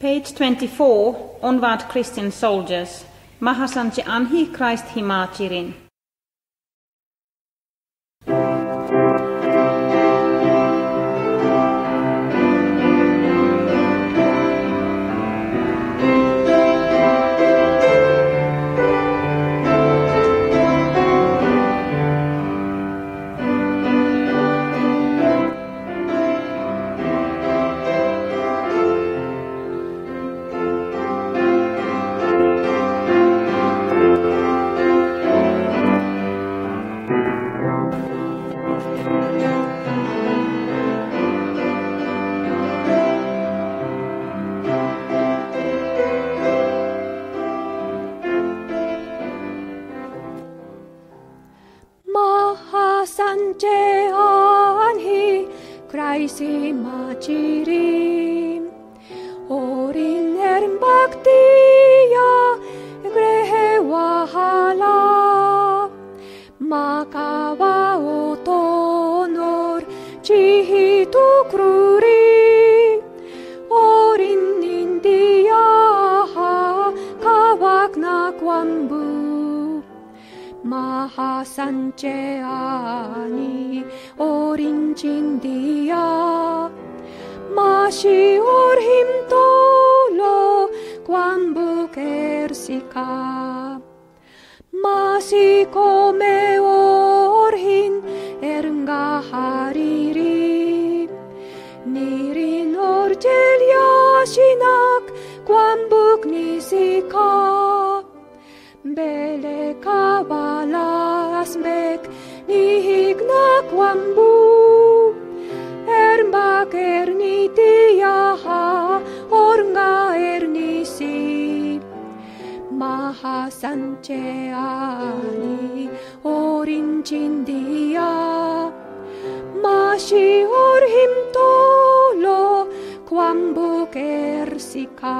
Page 24, Onward Christian Soldiers. Mahasanche Anhi Christ Himachirin. Sanche anhi Christi machirim Orin erin baktiya grehe wahala Makawa otonor chihitu kruri Orin india kawak na kwambu Mahasanche ani orincindia Mashi orhim tolo kwambu kersika Masi kome orhin ernga hariri Nirin orjel yashinak kwambuk nisika Bele kabalas bek nihigna kwambu Ermbak ernitiyaha ornga ernisi Mahasanche ani orincindia Mashi orhim tolo kwambu kersika